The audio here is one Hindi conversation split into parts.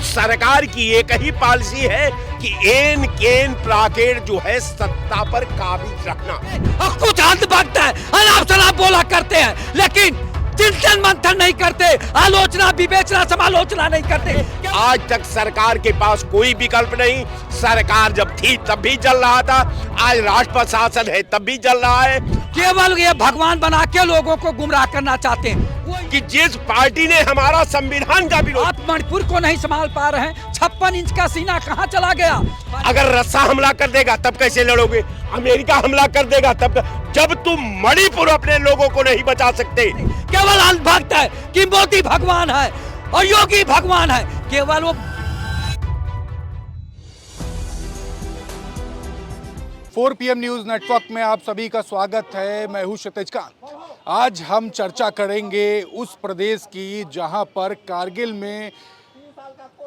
सरकार की एक ही पॉलिसी है कि एन केन प्राकेर जो है सत्ता पर काबिज रखना। कुछ अंधभक्त है, अनाप शनाप बोला करते हैं, लेकिन चिंतन मंथन नहीं करते, आलोचना विवेचना समालोचना नहीं करते। आज तक सरकार के पास कोई विकल्प नहीं। सरकार जब थी तब भी चल रहा था, आज राष्ट्रपति शासन है तब भी चल रहा है। केवल ये भगवान बना के लोगों को गुमराह करना चाहते हैं कि जिस पार्टी ने हमारा संविधान का विरोध, आप मणिपुर को नहीं संभाल पा रहे हैं। 56 इंच का सीना कहाँ चला गया? अगर रस्सा हमला कर देगा तब कैसे लड़ोगे? अमेरिका हमला कर देगा तब, जब तुम मणिपुर अपने लोगों को नहीं बचा सकते। केवल अंधभक्त है कि मोदी भगवान है और योगी भगवान है, केवल वो 4 PM न्यूज़ नेटवर्क में आप सभी का स्वागत है। मैं हूं क्षितिज कांत। आज हम चर्चा करेंगे उस प्रदेश की जहां पर कारगिल में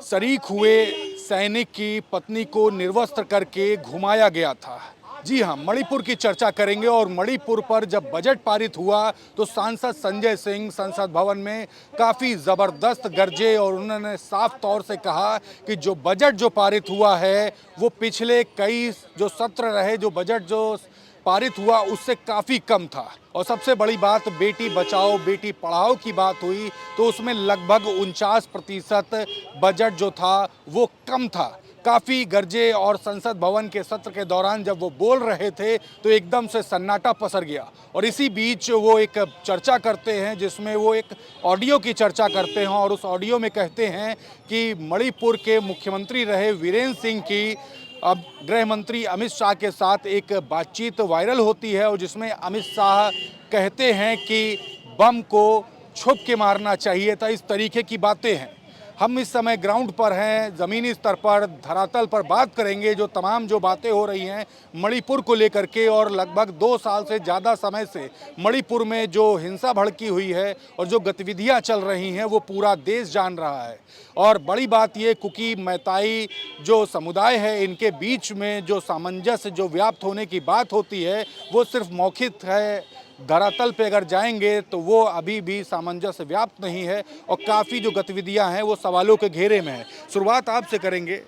शरीक हुए सैनिक की पत्नी को निर्वस्त्र करके घुमाया गया था। जी हां, मणिपुर की चर्चा करेंगे। और मणिपुर पर जब बजट पारित हुआ तो सांसद संजय सिंह संसद भवन में काफ़ी ज़बरदस्त गरजे और उन्होंने साफ तौर से कहा कि जो बजट जो पारित हुआ है वो पिछले कई जो सत्र रहे, जो बजट जो पारित हुआ उससे काफ़ी कम था। और सबसे बड़ी बात, बेटी बचाओ बेटी पढ़ाओ की बात हुई तो उसमें लगभग 49% बजट जो था वो कम था। काफ़ी गरजे और संसद भवन के सत्र के दौरान जब वो बोल रहे थे तो एकदम से सन्नाटा पसर गया। और इसी बीच वो एक चर्चा करते हैं जिसमें वो एक ऑडियो की चर्चा करते हैं और उस ऑडियो में कहते हैं कि मणिपुर के मुख्यमंत्री रहे वीरेंद्र सिंह की अब गृह मंत्री अमित शाह के साथ एक बातचीत वायरल होती है और जिसमें अमित शाह कहते हैं कि बम को छुप के मारना चाहिए था। इस तरीके की बातें हैं। हम इस समय ग्राउंड पर हैं, ज़मीनी स्तर पर धरातल पर बात करेंगे जो तमाम जो बातें हो रही हैं मणिपुर को लेकर के। और लगभग 2 साल से ज़्यादा समय से मणिपुर में जो हिंसा भड़की हुई है और जो गतिविधियां चल रही हैं वो पूरा देश जान रहा है। और बड़ी बात ये, कुकी मैताई जो समुदाय है इनके बीच में जो सामंजस्य जो व्याप्त होने की बात होती है वो सिर्फ मौखिक है। धरातल पे अगर जाएंगे तो वो अभी भी सामंजस्य व्याप्त नहीं है और काफ़ी जो गतिविधियां हैं वो सवालों के घेरे में है। शुरुआत आपसे करेंगे।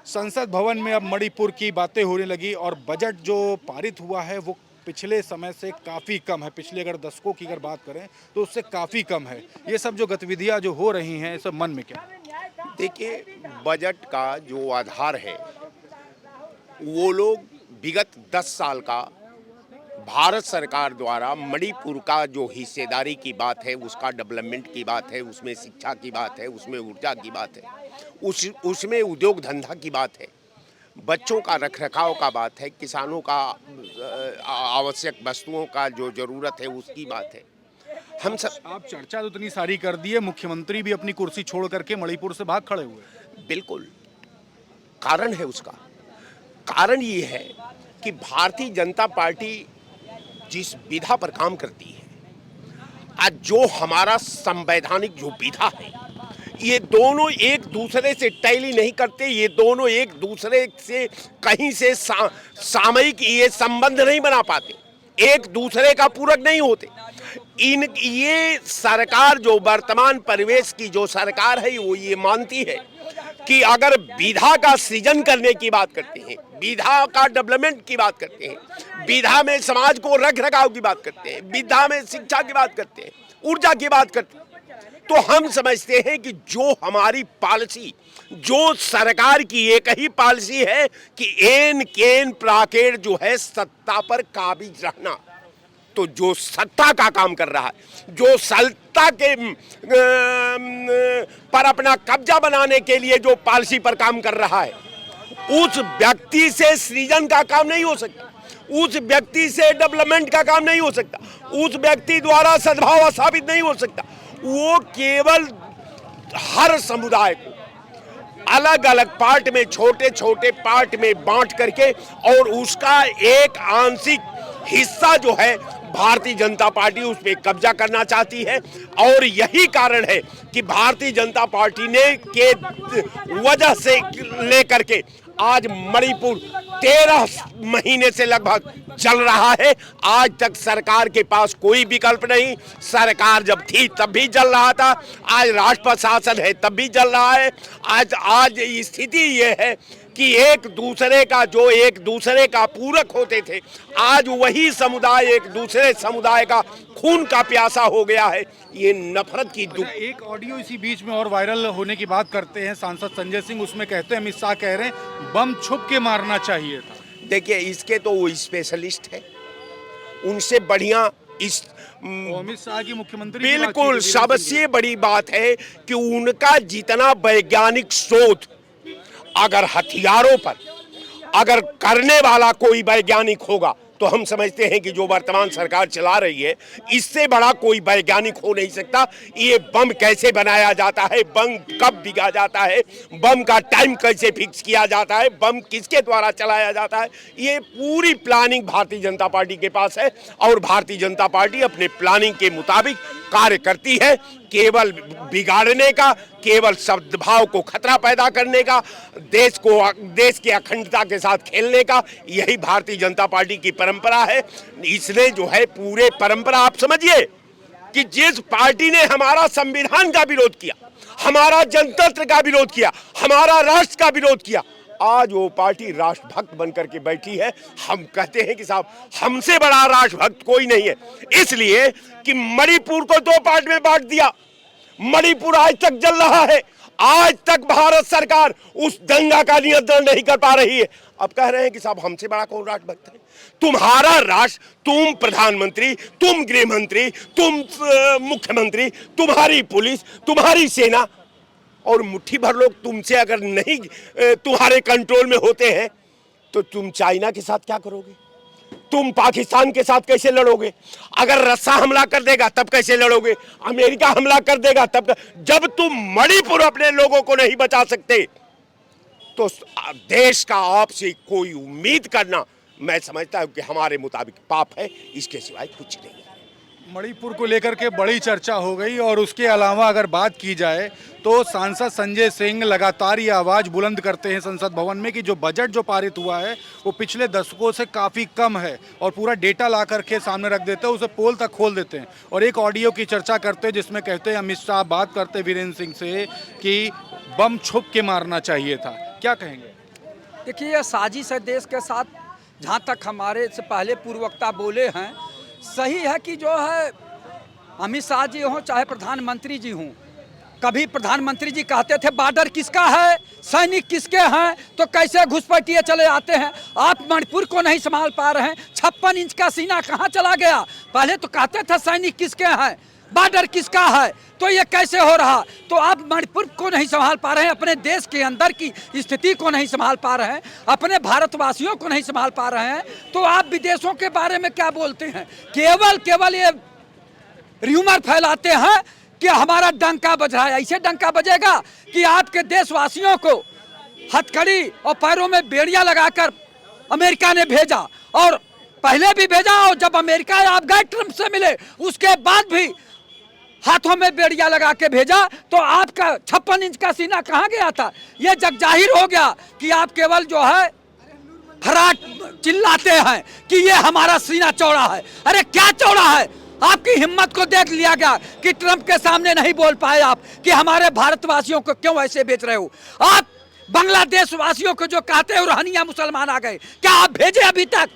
संसद भवन में अब मणिपुर की बातें होने लगी और बजट जो पारित हुआ है वो पिछले समय से काफ़ी कम है। पिछले अगर दशकों की अगर बात करें तो उससे काफ़ी कम है। ये सब जो गतिविधियां जो हो रही हैं, सब मन में क्या? देखिए, बजट का जो आधार है वो लोग विगत 10 साल का भारत सरकार द्वारा मणिपुर का जो हिस्सेदारी की बात है, उसका डेवलपमेंट की बात है, उसमें शिक्षा की बात है, उसमें ऊर्जा की बात है, उसमें उद्योग धंधा की बात है, बच्चों का रखरखाव का बात है, किसानों का आवश्यक वस्तुओं का जो ज़रूरत है उसकी बात है। हम सब आप चर्चा तो इतनी सारी कर दी है, मुख्यमंत्री भी अपनी कुर्सी छोड़ करके मणिपुर से भाग खड़े हुए। बिल्कुल कारण है। उसका कारण ये है कि भारतीय जनता पार्टी जिस विधा पर काम करती है, आज जो हमारा संवैधानिक जो विधा है, ये दोनों एक दूसरे से टैली नहीं करते। ये दोनों एक दूसरे से कहीं से सामयिक ये संबंध नहीं बना पाते, एक दूसरे का पूरक नहीं होते। ये सरकार जो वर्तमान परिवेश की जो सरकार है वो ये मानती है कि अगर विधा का सृजन करने की बात करते हैं, विधा का डेवलपमेंट की बात करते हैं, विधा में समाज को रख रखाव की बात करते हैं, विधा में शिक्षा की बात करते हैं, ऊर्जा की बात करते हैं, तो हम समझते हैं कि जो हमारी पॉलिसी, जो सरकार की एक ही पॉलिसी है कि एन केन प्राकेर जो है सत्ता पर काबिज रहना, तो जो सत्ता का काम कर रहा है, जो सत्ता के पर अपना कब्जा बनाने के लिए जो पॉलिसी पर काम कर रहा है, उस व्यक्ति से सृजन का काम नहीं हो सकता, उस व्यक्ति से डेवलपमेंट का काम नहीं हो सकता, उस व्यक्ति द्वारा सद्भाव स्थापित नहीं हो सकता। वो केवल हर समुदाय को अलग अलग पार्ट में, छोटे छोटे पार्ट में बांट करके और उसका एक आंशिक हिस्सा जो है भारतीय जनता पार्टी उस पर कब्जा करना चाहती है। और यही कारण है कि भारतीय जनता पार्टी ने के वजह से लेकर के आज मणिपुर 13 महीने से लगभग चल रहा है। आज तक सरकार के पास कोई विकल्प नहीं। सरकार जब थी तब भी चल रहा था, आज राष्ट्रपति शासन है तब भी चल रहा है। आज स्थिति ये है कि एक दूसरे का पूरक होते थे, आज वही समुदाय एक दूसरे समुदाय का खून का प्यासा हो गया है। ये नफरत की एक ऑडियो इसी बीच में और वायरल होने की बात करते हैं सांसद संजय सिंह, उसमें कहते हैं अमित शाह कह रहे हैं बम छुप के मारना चाहिए था। देखिए, इसके तो वो स्पेशलिस्ट है, उनसे बढ़िया इस अमित शाह की मुख्यमंत्री बिल्कुल सबसे बड़ी बात है कि उनका जितना वैज्ञानिक शोध अगर हथियारों पर अगर करने वाला कोई वैज्ञानिक होगा तो हम समझते हैं कि जो वर्तमान सरकार चला रही है, इससे बड़ा कोई वैज्ञानिक हो नहीं सकता। ये बम कैसे बनाया जाता है, बम कब बिगा जाता है, बम का टाइम कैसे फिक्स किया जाता है, बम किसके द्वारा चलाया जाता है, ये पूरी प्लानिंग भारतीय जनता पार्टी के पास है। और भारतीय जनता पार्टी अपने प्लानिंग के मुताबिक कार्य करती है। केवल बिगाड़ने का, केवल सद्भाव को खतरा पैदा करने का, देश की अखंडता के साथ खेलने का, यही भारतीय जनता पार्टी की परंपरा है। इसने जो है पूरे परंपरा, आप समझिए कि जिस पार्टी ने हमारा संविधान का विरोध किया, हमारा जनतंत्र का विरोध किया, हमारा राष्ट्र का विरोध किया, आज वो पार्टी राष्ट्रभक्त बनकर के बैठी है। हम कहते हैं कि साहब, हमसे बड़ा राष्ट्रभक्त कोई नहीं है। इसलिए कि मणिपुर को 2 पार्ट में बांट दिया, मणिपुर आज तक जल रहा है, आज तक भारत सरकार उस दंगा का नियंत्रण नहीं कर पा रही है। अब कह रहे हैं कि साहब हमसे बड़ा कौन राष्ट्रभक्त है? तुम्हारा राष्ट्र, तुम प्रधानमंत्री, तुम गृह मंत्री, तुम मुख्यमंत्री, तुम्हारी पुलिस, तुम्हारी सेना और मुट्ठी भर लोग तुमसे अगर नहीं तुम्हारे कंट्रोल में होते हैं तो तुम चाइना के साथ क्या करोगे? तुम पाकिस्तान के साथ कैसे लड़ोगे? अगर रस्सा हमला कर देगा तब कैसे लड़ोगे? अमेरिका हमला कर देगा तब? जब तुम मणिपुर अपने लोगों को नहीं बचा सकते तो देश का आपसे कोई उम्मीद करना, मैं समझता हूं कि हमारे मुताबिक पाप है, इसके सिवाय कुछ नहीं है। मणिपुर को लेकर के बड़ी चर्चा हो गई। और उसके अलावा अगर बात की जाए तो सांसद संजय सिंह लगातार ये आवाज़ बुलंद करते हैं संसद भवन में कि जो बजट जो पारित हुआ है वो पिछले दशकों से काफ़ी कम है, और पूरा डेटा ला करके सामने रख देते हैं, उसे पोल तक खोल देते हैं। और एक ऑडियो की चर्चा करते हैं जिसमें कहते हैं अमित शाह बात करते वीरेंद्र सिंह से कि बम छुप के मारना चाहिए था। क्या कहेंगे? देखिए, यह साजिश है देश के साथ। जहाँ तक हमारे से पहले पूर्ववक्ता बोले हैं, सही है कि जो है अमित शाह जी हों चाहे प्रधानमंत्री जी हों, कभी प्रधानमंत्री जी कहते थे बॉर्डर किसका है, सैनिक किसके हैं, तो कैसे घुसपैठिए चले आते हैं। आप मणिपुर को नहीं संभाल पा रहे हैं, 56 इंच का सीना कहाँ चला गया? पहले तो कहते थे सैनिक किसके हैं, बॉर्डर किसका है, तो ये कैसे हो रहा? तो आप मणिपुर को नहीं संभाल पा रहे हैं, अपने देश के अंदर की स्थिति को नहीं संभाल पा रहे हैं, अपने भारतवासियों को नहीं संभाल पा रहे हैं, तो आप विदेशों के बारे में क्या बोलते हैं? केवल ये र्यूमर फैलाते हैं कि हमारा डंका बज रहा है। ऐसे डंका बजेगा कि आपके देशवासियों को हथकड़ी और पैरों में बेड़ियां लगाकर अमेरिका ने भेजा, और पहले भी भेजा, और जब अमेरिका आप गए ट्रंप से मिले उसके बाद भी हाथों में बेड़िया लगा के भेजा, तो आपका 56 इंच का सीना कहाँ गया था? ये जग जाहिर हो गया कि आप केवल जो है फराट चिल्लाते हैं कि ये हमारा सीना चौड़ा है। अरे क्या चौड़ा है? आपकी हिम्मत को देख लिया गया कि ट्रंप के सामने नहीं बोल पाए आप कि हमारे भारतवासियों को क्यों ऐसे बेच रहे हो। आप बांग्लादेश वासियों को जो कहते हो रोहिंग्या मुसलमान आ गए, क्या आप भेजे? अभी तक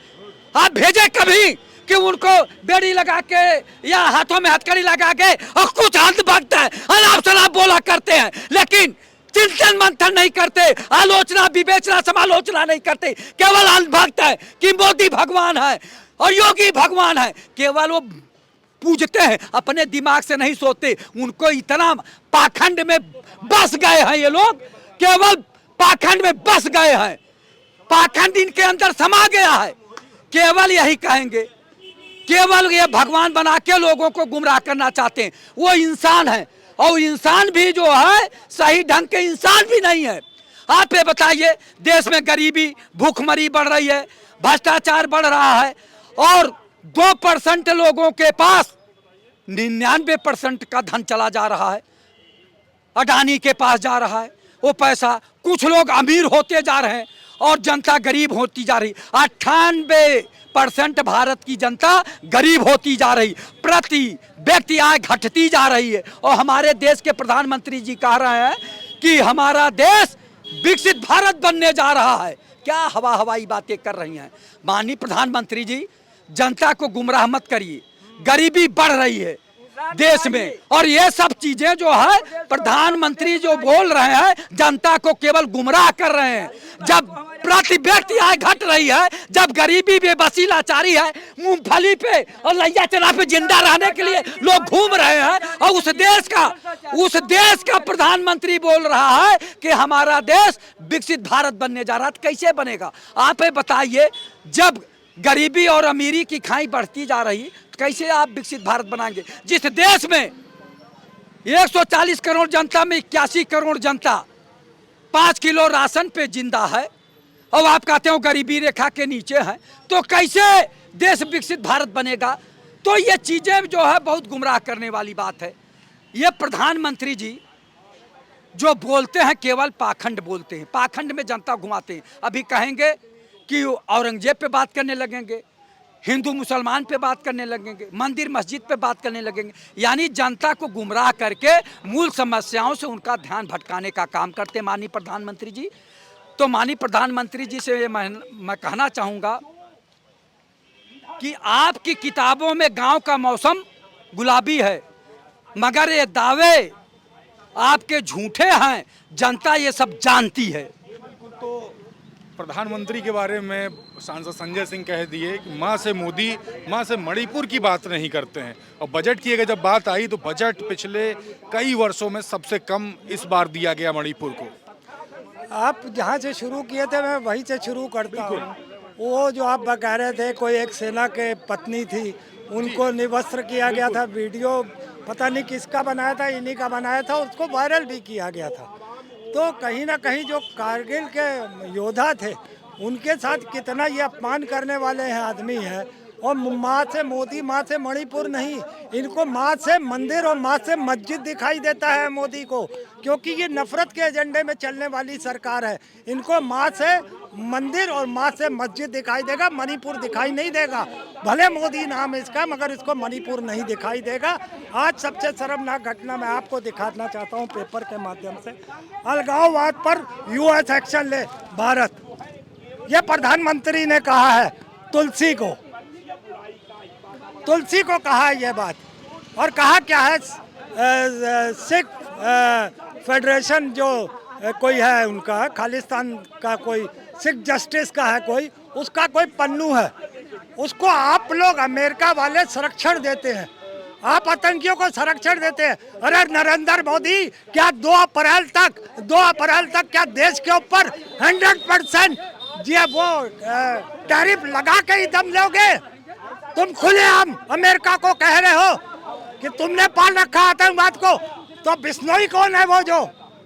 आप भेजे कभी कि उनको बेड़ी लगा के या हाथों में हथकड़ी लगा के? और कुछ अंधभक्त है, अनाप शनाप बोला करते हैं, लेकिन चिंतन मंथन नहीं करते, आलोचना विवेचना समालोचना नहीं करते। केवल अंधभक्त है कि मोदी भगवान है और योगी भगवान है, केवल वो पूजते हैं, अपने दिमाग से नहीं सोचते। उनको इतना पाखंड में बस गए हैं, ये लोग केवल पाखंड में बस गए हैं, पाखंड इनके अंदर समा गया है। केवल यही कहेंगे, केवल ये भगवान बना के लोगों को गुमराह करना चाहते हैं। वो इंसान है, और इंसान भी जो है सही ढंग के इंसान भी नहीं है। आप ये बताइए, देश में गरीबी भूखमरी बढ़ रही है, भ्रष्टाचार बढ़ रहा है, और 2% लोगों के पास 99% का धन चला जा रहा है, अडानी के पास जा रहा है वो पैसा। कुछ लोग अमीर होते जा रहे हैं और जनता गरीब होती जा रही। 98% भारत की जनता गरीब होती जा रही, प्रति व्यक्ति आय घटती जा रही है। और हमारे देश के प्रधानमंत्री जी कह रहे हैं कि हमारा देश विकसित भारत बनने जा रहा है। क्या हवाई बातें कर रही हैं माननीय प्रधानमंत्री जी। जनता को गुमराह मत करिए, गरीबी बढ़ रही है देश में, और ये सब चीजें जो है प्रधानमंत्री जो बोल रहे हैं जनता को केवल गुमराह कर रहे हैं। जब प्रति व्यक्ति आय घट रही है, जब गरीबी बेबसी लाचारी है, मूंगफली पे और लैया चना पे जिंदा रहने के लिए लोग घूम रहे हैं, और उस देश का प्रधानमंत्री बोल रहा है कि हमारा देश विकसित भारत बनने जा रहा है। तो कैसे बनेगा आप ही बताइए। जब गरीबी और अमीरी की खाई बढ़ती जा रही, कैसे आप विकसित भारत बनाएंगे? जिस देश में 140 करोड़ जनता में 81 करोड़ जनता 5 किलो राशन पे जिंदा है, और आप कहते हो गरीबी रेखा के नीचे है, तो कैसे देश विकसित भारत बनेगा? तो ये चीजें जो है बहुत गुमराह करने वाली बात है। ये प्रधानमंत्री जी जो बोलते हैं केवल पाखंड बोलते हैं, पाखंड में जनता घुमाते हैं। अभी कहेंगे कि औरंगजेब पे बात करने लगेंगे, हिंदू मुसलमान पे बात करने लगेंगे, मंदिर मस्जिद पे बात करने लगेंगे, यानी जनता को गुमराह करके मूल समस्याओं से उनका ध्यान भटकाने का काम करते माननीय प्रधानमंत्री जी। तो माननीय प्रधानमंत्री जी से मैं कहना चाहूँगा कि आपकी किताबों में गांव का मौसम गुलाबी है, मगर ये दावे आपके झूठे हैं, जनता ये सब जानती है। तो प्रधानमंत्री के बारे में सांसद संजय सिंह कह दिए कि माँ से मोदी, माँ से मणिपुर की बात नहीं करते हैं। और बजट की अगर जब बात आई तो बजट पिछले कई वर्षों में सबसे कम इस बार दिया गया मणिपुर को। आप जहाँ से शुरू किए थे मैं वहीं से शुरू करता हूँ। वो जो आप कह रहे थे कोई एक सेना के पत्नी थी, उनको निवस्त्र किया गया था, वीडियो पता नहीं किसका बनाया था, इन्हीं का बनाया था, उसको वायरल भी किया गया था। तो कहीं ना कहीं जो कारगिल के योद्धा थे उनके साथ कितना ये अपमान करने वाले हैं आदमी हैं। और माँ से मोदी, माँ से मणिपुर नहीं, इनको माँ से मंदिर और माँ से मस्जिद दिखाई देता है मोदी को, क्योंकि ये नफरत के एजेंडे में चलने वाली सरकार है। इनको माँ से मंदिर और माँ से मस्जिद दिखाई देगा, मणिपुर दिखाई नहीं देगा। भले मोदी नाम इसका, मगर इसको मणिपुर नहीं दिखाई देगा। आज सबसे शर्मनाक घटना मैं आपको दिखाना चाहता हूँ पेपर के माध्यम से। अलगाववाद पर यूएस एक्शन ले भारत, ये प्रधानमंत्री ने कहा है तुलसी को कहा है ये बात। और कहा क्या है, सिख फेडरेशन जो कोई है उनका, खालिस्तान का कोई सिख जस्टिस का है कोई, उसका कोई पन्नू है, उसको आप लोग अमेरिका वाले संरक्षण देते हैं, आप आतंकियों को संरक्षण देते हैं। अरे नरेंद्र मोदी, क्या 2 अप्रैल तक क्या देश के ऊपर 100% ये वो टैरिफ लगा के ही दम लोगे? तुम खुलेआम अमेरिका को कह रहे हो कि तुमने पाल रखा आतंकवाद को। तो बिश्नोई कौन है वो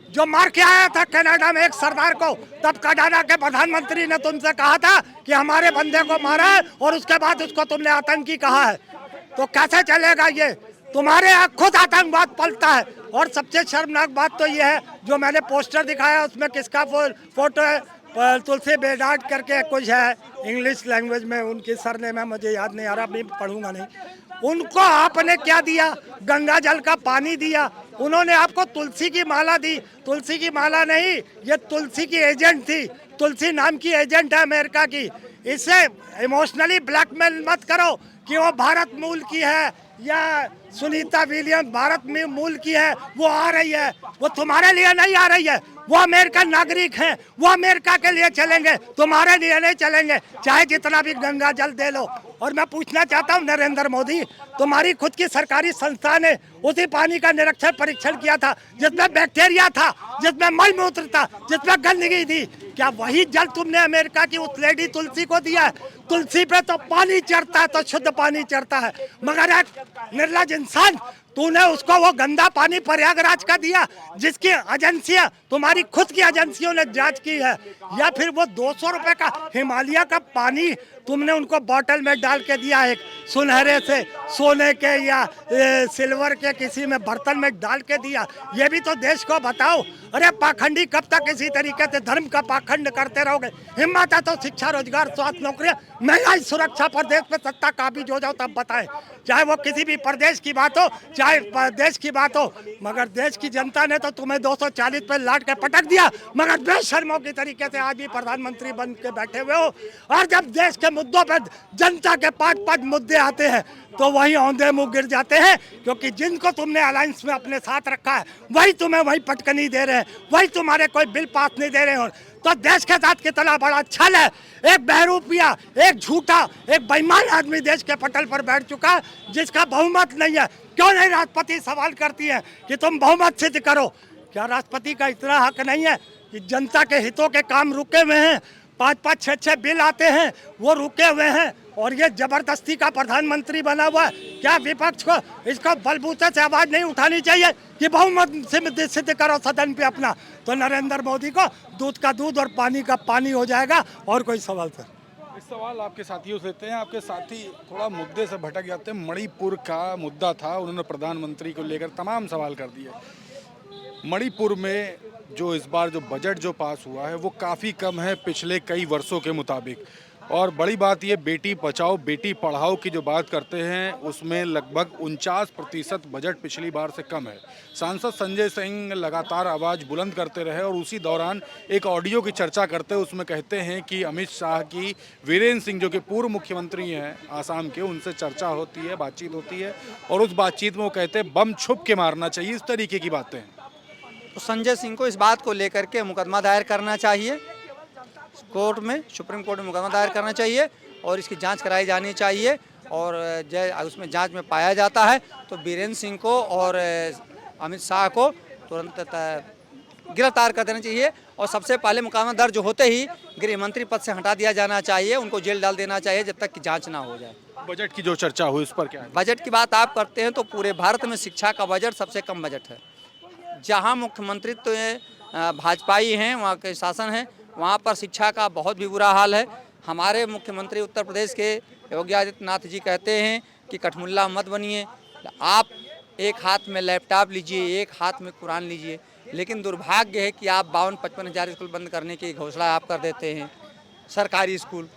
जो मार के आया था कनाडा में एक सरदार को? तब कनाडा के प्रधानमंत्री ने तुमसे कहा था कि हमारे बंदे को मारा है, और उसके बाद उसको तुमने आतंकी कहा है। तो कैसे चलेगा ये? तुम्हारे यहाँ खुद आतंकवाद पलता है। और सबसे शर्मनाक बात तो ये है, जो मैंने पोस्टर दिखाया उसमें किसका फोटो है, तुलसी बेडाट करके कुछ है, इंग्लिश लैंग्वेज में उनकी सरनेम है, मुझे याद नहीं आ रहा, मैं पढ़ूंगा नहीं। उनको आपने क्या दिया? गंगा जल का पानी दिया। उन्होंने आपको तुलसी की माला दी। तुलसी की माला नहीं, ये तुलसी की एजेंट थी, तुलसी नाम की एजेंट है अमेरिका की। इसे इमोशनली ब्लैकमेल मत करो कि वो भारत मूल की है या सुनीता विलियम भारत में मूल की है। वो आ रही है, वो तुम्हारे लिए नहीं आ रही है, वो अमेरिकन नागरिक हैं, वो अमेरिका के लिए चलेंगे, तुम्हारे लिए नहीं चलेंगे, चाहे जितना भी गंगा जल दे लो। और मैं पूछना चाहता हूँ नरेंद्र मोदी, तुम्हारी खुद की सरकारी संस्था ने उसी पानी का निरीक्षण परीक्षण किया था जिसमें बैक्टीरिया था, जिसमें मल मूत्र था, जिसमें गंदगी थी। क्या वही जल तुमने अमेरिका की उस लेडी तुलसी को दिया है? तुलसी पे तो पानी चढ़ता है, तो शुद्ध पानी चढ़ता है, मगर एक निर्लज इंसान तूने उसको वो गंदा पानी प्रयागराज का दिया जिसकी एजेंसियां तुम्हारी खुद की एजेंसियों ने जांच की है, या फिर वो 200 रुपए का हिमालय का पानी तुमने उनको बोतल में डाल के दिया, एक सुनहरे से सोने के या सिल्वर के किसी में बर्तन में डाल के दिया। ये भी तो देश को बताओ। अरे पाखंडी कब तक इसी तरीके से धर्म का पाखंड करते रहोगे? हिम्मत है तो शिक्षा, रोजगार, स्वास्थ्य, नौकरियां, महिला सुरक्षा पर देश में सत्ता काबिज हो जाओ तब बताएं। चाहे वो किसी भी प्रदेश की बात हो, चाहे देश की बात हो, मगर देश की जनता ने तो तुम्हें 240 पे लाट के पटक दिया, मगर बेशर्मों की तरीके से आज भी प्रधानमंत्री बन के बैठे हुए हो। और जब देश के मुद्दों पे जनता के 5-5 मुद्दे आते हैं तो वही औंधे मुंह गिर जाते हैं, क्योंकि जिनको तुमने अलायंस में अपने साथ रखा है वही तुम्हें वही पटकनी दे रहे हैं, वही तुम्हारे कोई बिल पास नहीं दे रहे हैं। तो देश के साथ कितना बड़ा छल है। एक बहरूपिया, एक झूठा, एक बेईमान आदमी देश के पटल पर बैठ चुका है जिसका बहुमत नहीं है। क्यों नहीं राष्ट्रपति सवाल करती है कि तुम बहुमत सिद्ध करो? क्या राष्ट्रपति का इतना हक नहीं है कि जनता के हितों के काम रुके हुए हैं? 5-5, 6-6 बिल आते हैं वो रुके हुए हैं, और ये जबरदस्ती का प्रधानमंत्री बना हुआ है। क्या विपक्ष को इसको बलबूते से आवाज नहीं उठानी चाहिए कि बहुमत सिद्ध करो सदन पे अपना? तो नरेंद्र मोदी को दूध का दूध और पानी का पानी हो जाएगा। और कोई सवाल सर? इस सवाल आपके साथियों से लेते हैं। आपके साथी थोड़ा मुद्दे से भटक जाते हैं। मणिपुर का मुद्दा था, उन्होंने प्रधानमंत्री को लेकर तमाम सवाल कर दिए। मणिपुर में जो इस बार जो बजट जो पास हुआ है वो काफ़ी कम है पिछले कई वर्षों के मुताबिक। और बड़ी बात ये, बेटी बचाओ बेटी पढ़ाओ की जो बात करते हैं उसमें लगभग 49% बजट पिछली बार से कम है। सांसद संजय सिंह लगातार आवाज़ बुलंद करते रहे और उसी दौरान एक ऑडियो की चर्चा करते हैं, उसमें कहते हैं कि अमित शाह की वीरेंद्र सिंह जो कि पूर्व मुख्यमंत्री हैं आसाम के, उनसे चर्चा होती है, बातचीत होती है, और उस बातचीत में वो कहते हैं बम छुप के मारना चाहिए। इस तरीके की बातें हैं। तो संजय सिंह को इस बात को लेकर के मुकदमा दायर करना चाहिए कोर्ट में, सुप्रीम कोर्ट में मुकदमा दायर करना चाहिए और इसकी जांच कराई जानी चाहिए। और उसमें जांच में पाया जाता है तो बीरेंद्र सिंह को और अमित शाह को तुरंत गिरफ्तार कर देना चाहिए। और सबसे पहले मुकदमा दर्ज होते ही गृह मंत्री पद से हटा दिया जाना चाहिए, उनको जेल डाल देना चाहिए जब तक कि जाँच ना हो जाए। बजट की जो चर्चा हुई उस पर क्या है? बजट की बात आप करते हैं तो पूरे भारत में शिक्षा का बजट सबसे कम बजट है। जहाँ मुख्यमंत्री तो भाजपाई हैं, वहाँ के शासन है, वहाँ पर शिक्षा का बहुत भी बुरा हाल है। हमारे मुख्यमंत्री उत्तर प्रदेश के योगी आदित्यनाथ जी कहते हैं कि कठमुल्ला मत बनिए, आप एक हाथ में लैपटॉप लीजिए, एक हाथ में कुरान लीजिए, लेकिन दुर्भाग्य है कि आप 52-55 हज़ार स्कूल बंद करने की घोषणा आप कर देते हैं। सरकारी स्कूल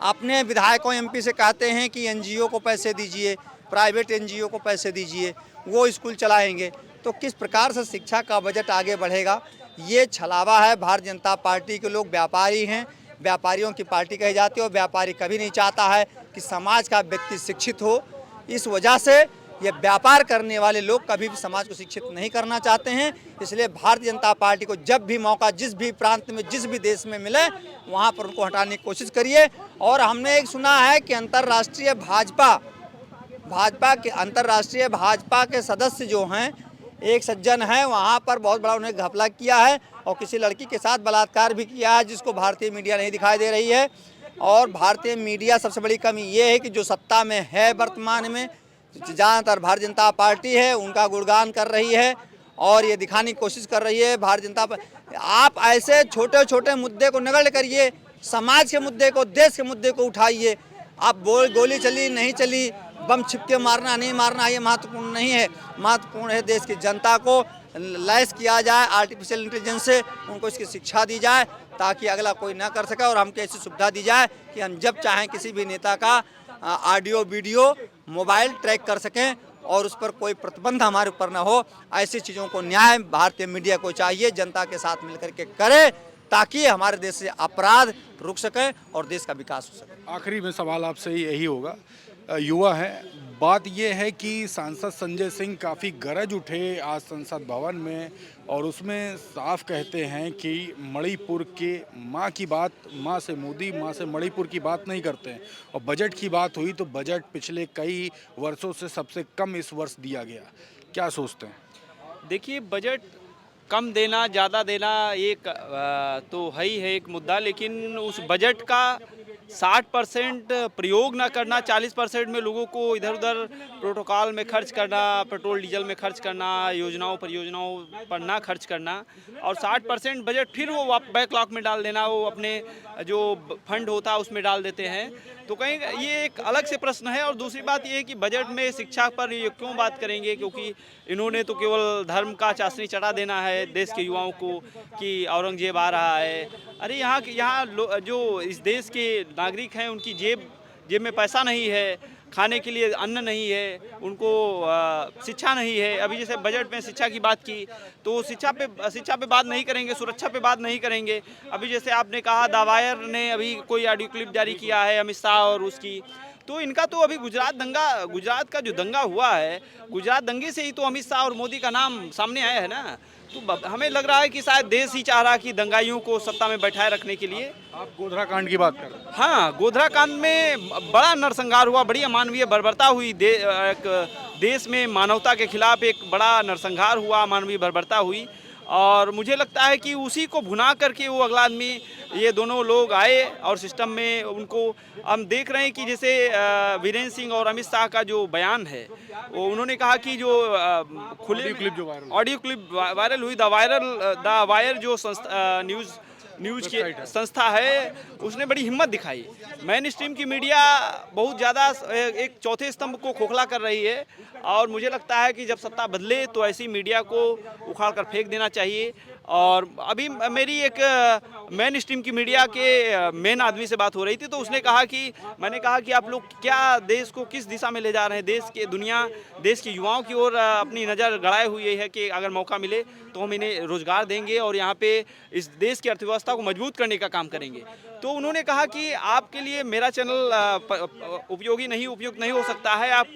अपने विधायकों एमपी से कहते हैं कि एनजीओ को पैसे दीजिए, प्राइवेट एनजीओ को पैसे दीजिए, वो स्कूल चलाएंगे। तो किस प्रकार से शिक्षा का बजट आगे बढ़ेगा? ये छलावा है। भारतीय जनता पार्टी के लोग व्यापारी हैं, व्यापारियों की पार्टी कही जाती है और व्यापारी कभी नहीं चाहता है कि समाज का व्यक्ति शिक्षित हो। इस वजह से ये व्यापार करने वाले लोग कभी भी समाज को शिक्षित नहीं करना चाहते हैं। इसलिए भारतीय जनता पार्टी को जब भी मौका, जिस भी प्रांत में, जिस भी देश में मिले, वहाँ पर उनको हटाने की कोशिश करिए। और हमने एक सुना है कि अंतर्राष्ट्रीय भाजपा के सदस्य जो हैं, एक सज्जन है वहाँ पर बहुत बड़ा उन्हें घपला किया है और किसी लड़की के साथ बलात्कार भी किया है, जिसको भारतीय मीडिया नहीं दिखाई दे रही है। और भारतीय मीडिया सबसे बड़ी कमी ये है कि जो सत्ता में है वर्तमान में, ज़्यादातर भारतीय जनता पार्टी है, उनका गुणगान कर रही है और ये दिखाने की कोशिश कर रही है भारतीय जनता पार्टी। आप ऐसे छोटे छोटे मुद्दे को नगण्य करिए, समाज के मुद्दे को, देश के मुद्दे को उठाइए। आप गोली चली नहीं चली, बम छिपके मारना नहीं मारना, ये महत्वपूर्ण नहीं है। महत्वपूर्ण है देश की जनता को लैस किया जाए आर्टिफिशियल इंटेलिजेंस से, उनको इसकी शिक्षा दी जाए ताकि अगला कोई ना कर सके। और हमको ऐसी सुविधा दी जाए कि हम जब चाहें किसी भी नेता का ऑडियो वीडियो मोबाइल ट्रैक कर सकें और उस पर कोई प्रतिबंध हमारे ऊपर ना हो। ऐसी चीज़ों को न्याय भारतीय मीडिया को चाहिए, जनता के साथ मिलकर के करे, ताकि हमारे देश से अपराध रुक सके और देश का विकास हो सके। आखिरी में सवाल आपसे यही होगा, युवा है, बात यह है कि सांसद संजय सिंह काफ़ी गरज उठे आज संसद भवन में और उसमें साफ कहते हैं कि मणिपुर के माँ की बात, माँ से मोदी, माँ से मणिपुर की बात नहीं करते हैं। और बजट की बात हुई तो बजट पिछले कई वर्षों से सबसे कम इस वर्ष दिया गया। क्या सोचते हैं? देखिए, बजट कम देना ज़्यादा देना एक तो है ही है एक मुद्दा, लेकिन उस बजट का 60% प्रयोग ना करना, 40% में लोगों को इधर उधर प्रोटोकॉल में खर्च करना, पेट्रोल डीजल में खर्च करना, योजनाओं परियोजनाओं पर ना खर्च करना, और 60% बजट फिर वो बैकलॉग में डाल देना, वो अपने जो फंड होता है उसमें डाल देते हैं। तो कहीं ये एक अलग से प्रश्न है। और दूसरी बात ये है कि बजट में शिक्षा पर ये क्यों बात करेंगे, क्योंकि इन्होंने तो केवल धर्म का चाशनी चढ़ा देना है देश के युवाओं को कि औरंगजेब आ रहा है। अरे यहाँ जो इस देश के नागरिक हैं उनकी जेब में पैसा नहीं है, खाने के लिए अन्न नहीं है, उनको शिक्षा नहीं है। अभी जैसे बजट में शिक्षा की बात की तो शिक्षा पे बात नहीं करेंगे, सुरक्षा पे बात नहीं करेंगे। अभी जैसे आपने कहा दावायर ने अभी कोई ऑडियो क्लिप जारी किया है अमित शाह और उसकी, तो इनका तो अभी गुजरात का जो दंगा हुआ है, गुजरात दंगे से ही तो अमित शाह और मोदी का नाम सामने आया है ना। तो हमें लग रहा है कि शायद देश ही चाह रहा कि दंगाइयों को सत्ता में बैठाए रखने के लिए। आप गोधरा कांड की बात कर रहे हैं। हाँ, गोधरा कांड में बड़ा नरसंहार हुआ, बड़ी अमानवीय बर्बरता हुई। एक देश में मानवता के खिलाफ एक बड़ा नरसंहार हुआ, अमानवीय बर्बरता हुई। और मुझे लगता है कि उसी को भुना करके वो अगला आदमी, ये दोनों लोग आए और सिस्टम में उनको हम देख रहे हैं कि जैसे वीरेंद्र सिंह और अमित शाह का जो बयान है, वो उन्होंने कहा कि जो खुले ऑडियो क्लिप वायरल हुई, द वायर जो न्यूज़ की संस्था है, उसने बड़ी हिम्मत दिखाई। मेन स्ट्रीम की मीडिया बहुत ज़्यादा एक चौथे स्तंभ को खोखला कर रही है। और मुझे लगता है कि जब सत्ता बदले तो ऐसी मीडिया को उखाड़ कर फेंक देना चाहिए। और अभी मेरी एक मेन स्ट्रीम की मीडिया के मेन आदमी से बात हो रही थी, तो उसने कहा कि मैंने कहा कि आप लोग क्या देश को किस दिशा में ले जा रहे हैं, देश के युवाओं की ओर अपनी नज़र गड़ाए हुई है कि अगर मौका मिले तो हम इन्हें रोज़गार देंगे और यहाँ पे इस देश की अर्थव्यवस्था को मजबूत करने का काम करेंगे। तो उन्होंने कहा कि आपके लिए मेरा चैनल उपयुक्त नहीं हो सकता है, आप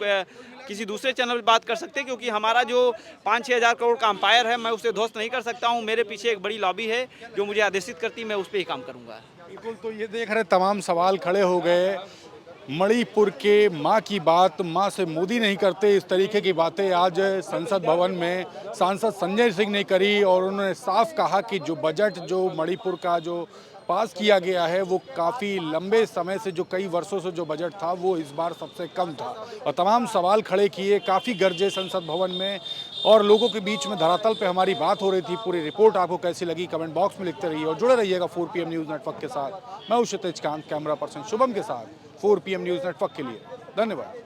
किसी दूसरे चैनल पर बात कर सकते हैं, क्योंकि हमारा जो 5-6 हज़ार करोड़ का अंपायर है, मैं उसे ध्वस्त नहीं कर सकता हूँ। मेरे पीछे एक बड़ी लॉबी है जो मुझे आदेशित करती है, मैं उस पर ही काम करूँगा। बिल्कुल, तो ये देख रहे तमाम सवाल खड़े हो गए। मणिपुर के माँ की बात माँ से मोदी नहीं करते, इस तरीके की बातें आज संसद भवन में सांसद संजय सिंह ने करी। और उन्होंने साफ कहा कि जो बजट जो मणिपुर का जो पास किया गया है वो काफ़ी लंबे समय से, जो कई वर्षों से जो बजट था वो इस बार सबसे कम था। और तमाम सवाल खड़े किए, काफ़ी गरजे संसद भवन में और लोगों के बीच में धरातल पे हमारी बात हो रही थी। पूरी रिपोर्ट आपको कैसी लगी कमेंट बॉक्स में लिखते रहिए और जुड़े रहिएगा 4 PM न्यूज़ नेटवर्क के साथ। मैं हूं क्षितिज कांत, कैमरा पर्सन शुभम के साथ 4 PM न्यूज़ नेटवर्क के लिए। धन्यवाद।